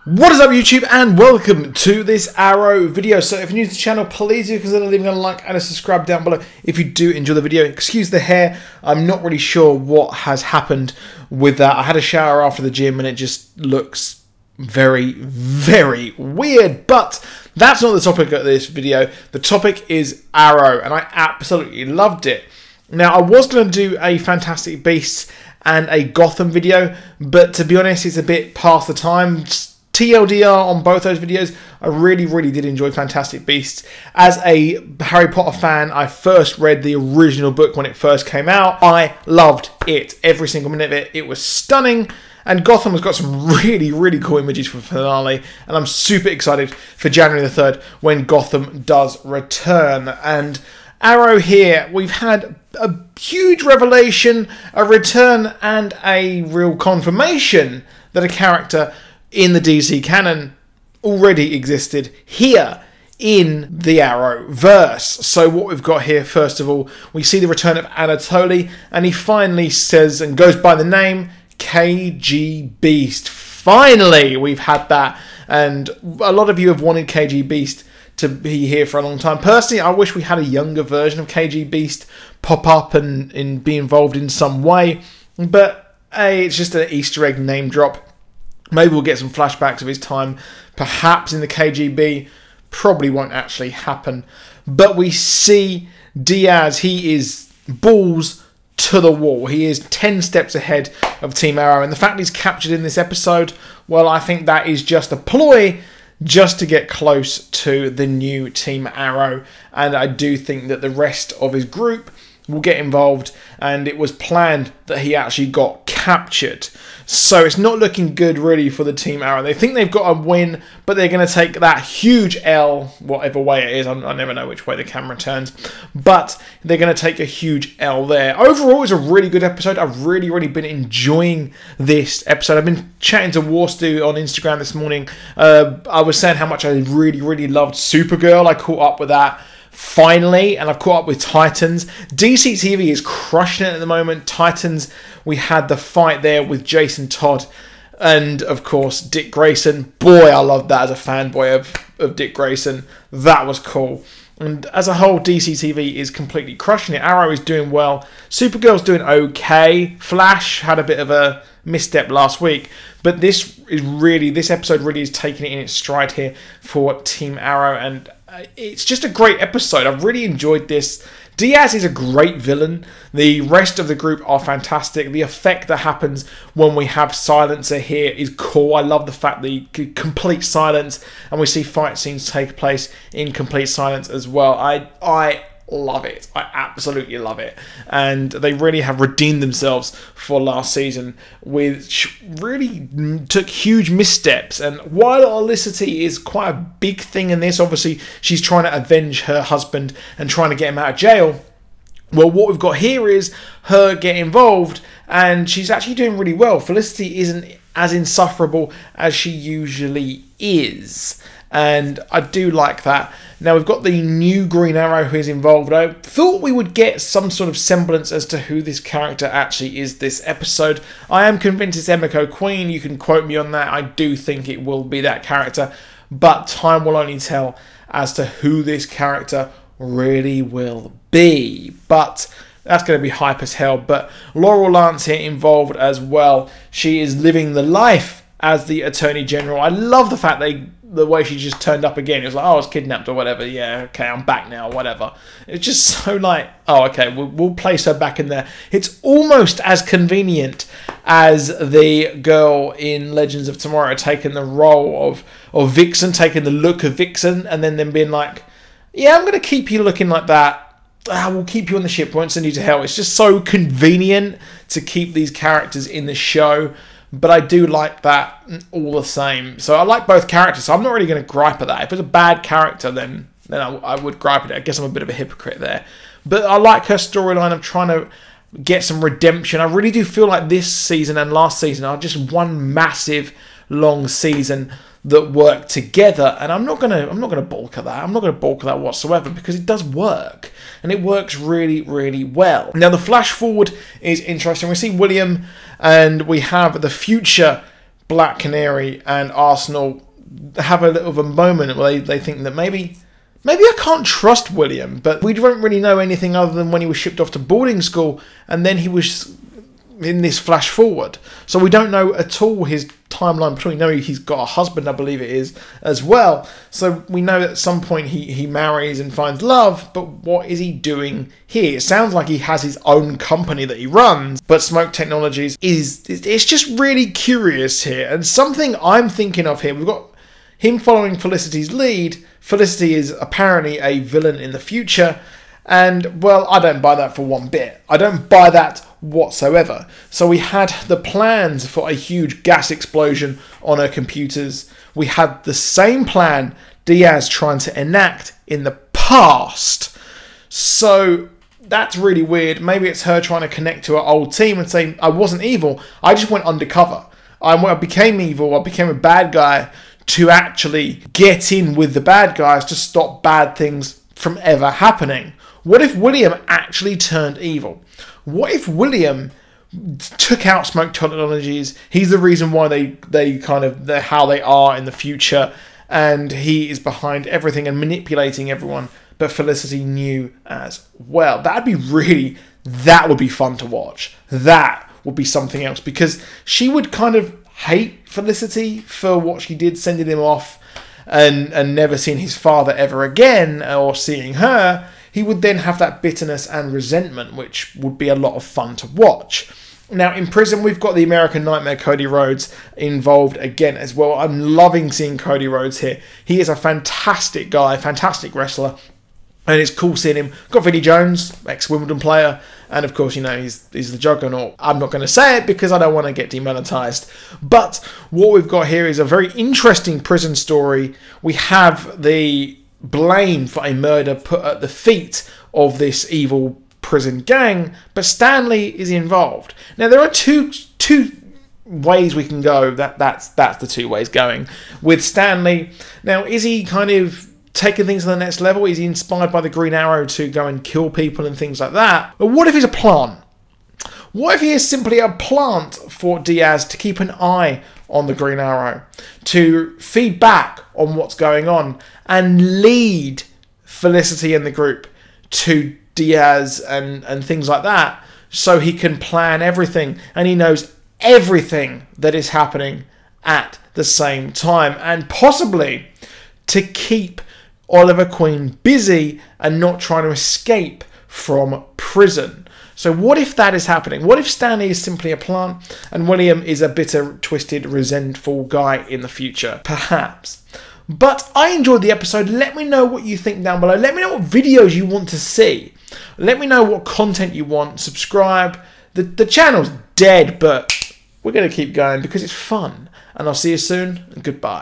What is up YouTube, and welcome to this Arrow video. So if you're new to the channel, please do consider leaving a like and a subscribe down below if you do enjoy the video. Excuse the hair, I'm not really sure what has happened with that. I had a shower after the gym and it just looks very weird, but that's not the topic of this video. The topic is Arrow, and I absolutely loved it. Now, I was going to do a Fantastic Beasts and a Gotham video, but to be honest, it's a bit past the time. TLDR on both those videos, I really did enjoy Fantastic Beasts. As a Harry Potter fan, I first read the original book when it first came out. I loved it. Every single minute of it. It was stunning. And Gotham has got some really cool images for the finale. And I'm super excited for January the 3rd when Gotham does return. And Arrow here, we've had a huge revelation, a return, and a real confirmation that a character in the DC canon already existed here in the Arrowverse. So what we've got here, first of all, we see the return of Anatoly, and he finally says and goes by the name KG Beast. Finally, we've had that, and a lot of you have wanted KG Beast to be here for a long time. Personally, I wish we had a younger version of KG Beast pop up and be involved in some way, but it's just an Easter egg name drop. Maybe we'll get some flashbacks of his time, perhaps in the KGB. Probably won't actually happen. But we see Diaz. He is balls to the wall. He is 10 steps ahead of Team Arrow. And the fact he's captured in this episode, well, I think that is just a ploy just to get close to the new Team Arrow. And I do think that the rest of his group will get involved, and it was planned that he actually got captured. So it's not looking good really for the Team Arrow. They think they've got a win, but they're going to take that huge L, whatever way it is. I never know which way the camera turns, but they're going to take a huge L there. Overall, it's a really good episode. I've really been enjoying this episode. I've been chatting to Warstu on Instagram this morning. I was saying how much I really loved Supergirl. I caught up with that finally, and I've caught up with Titans. DC TV is crushing it at the moment. Titans, we had the fight there with Jason Todd and, of course, Dick Grayson. Boy, I loved that as a fanboy of Dick Grayson. That was cool. And as a whole, DC TV is completely crushing it. Arrow is doing well. Supergirl's doing okay. Flash had a bit of a misstep last week, but this episode really is taking it in its stride here for Team Arrow, and it's just a great episode. I've really enjoyed this. Diaz is a great villain. The rest of the group are fantastic. The effect that happens when we have Silencer here is cool. I love the fact that the complete silence, and we see fight scenes take place in complete silence as well. I love it. I absolutely love it. And they really have redeemed themselves for last season, which really took huge missteps. And while Olicity is quite a big thing in this, obviously she's trying to avenge her husband and trying to get him out of jail. Well, what we've got here is her get involved, and she's actually doing really well. Felicity isn't as insufferable as she usually is, and I do like that. Now, we've got the new Green Arrow who is involved. I thought we would get some sort of semblance as to who this character actually is this episode. I am convinced it's Emiko Queen. You can quote me on that. I do think it will be that character, but time will only tell as to who this character really will be. But that's going to be hype as hell. But Laurel Lance here involved as well. She is living the life as the Attorney General. I love the fact the way she just turned up again. It was like, oh, I was kidnapped or whatever. Yeah, okay, I'm back now, whatever. It's just so like, oh, okay, we'll place her back in there. It's almost as convenient as the girl in Legends of Tomorrow taking the role of Vixen, taking the look of Vixen, and then being like, yeah, I'm going to keep you looking like that. We'll keep you on the ship, won't send you to hell. It's just so convenient to keep these characters in the show. But I do like that all the same. So I like both characters. So I'm not really going to gripe at that. If it's a bad character, then I would gripe at it. I guess I'm a bit of a hypocrite there. But I like her storyline of trying to get some redemption. I really do feel like this season and last season are just one massive long season that work together, and I'm not gonna balk at that. I'm not gonna balk at that whatsoever, because it does work, and it works really well. Now the flash forward is interesting. We see William, and we have the future Black Canary and Arsenal have a little of a moment where they think that maybe I can't trust William, but we don't really know anything other than when he was shipped off to boarding school and then he was in this flash forward. So we don't know at all his timeline between. We know he's got a husband, I believe it is, as well. So we know that at some point he marries and finds love, but what is he doing here? It sounds like he has his own company that he runs, but Smoke Technologies it's just really curious here. And something I'm thinking of here, we've got him following Felicity's lead. Felicity is apparently a villain in the future, and, well, I don't buy that for one bit. I don't buy that whatsoever. So we had the plans for a huge gas explosion on her computers. We had the same plan Diaz trying to enact in the past. So that's really weird. Maybe it's her trying to connect to her old team and say, I wasn't evil, I just went undercover. I became evil, I became a bad guy to actually get in with the bad guys to stop bad things from ever happening. What if William actually turned evil? What if William took out Smoke Technologies? He's the reason why they're how they are in the future, and he is behind everything and manipulating everyone, but Felicity knew as well. That would be fun to watch. That would be something else, because she would kind of hate Felicity for what she did, sending him off and never seeing his father ever again, or seeing her. He would then have that bitterness and resentment, which would be a lot of fun to watch. Now, in prison, we've got the American Nightmare Cody Rhodes involved again as well. I'm loving seeing Cody Rhodes here. He is a fantastic guy, fantastic wrestler, and it's cool seeing him. Got Vinnie Jones, ex-Wimbledon player, and of course, you know, he's the Juggernaut. I'm not going to say it because I don't want to get demonetized. But what we've got here is a very interesting prison story. We have the blame for a murder put at the feet of this evil prison gang, but Stanley is involved. Now, there are two ways we can go. That's the two ways going with Stanley. Now, is he kind of taking things to the next level? Is he inspired by the Green Arrow to go and kill people and things like that? But what if he's a plant? What if he is simply a plant for Diaz to keep an eye on the Green Arrow, to feed back on what's going on and lead Felicity and the group to Diaz and things like that, so he can plan everything and he knows everything that is happening at the same time, and possibly to keep Oliver Queen busy and not trying to escape from prison. So what if that is happening? What if Stanley is simply a plant and William is a bitter, twisted, resentful guy in the future? Perhaps. But I enjoyed the episode. Let me know what you think down below. Let me know what videos you want to see. Let me know what content you want. Subscribe. The channel's dead, but we're going to keep going because it's fun. And I'll see you soon, and goodbye.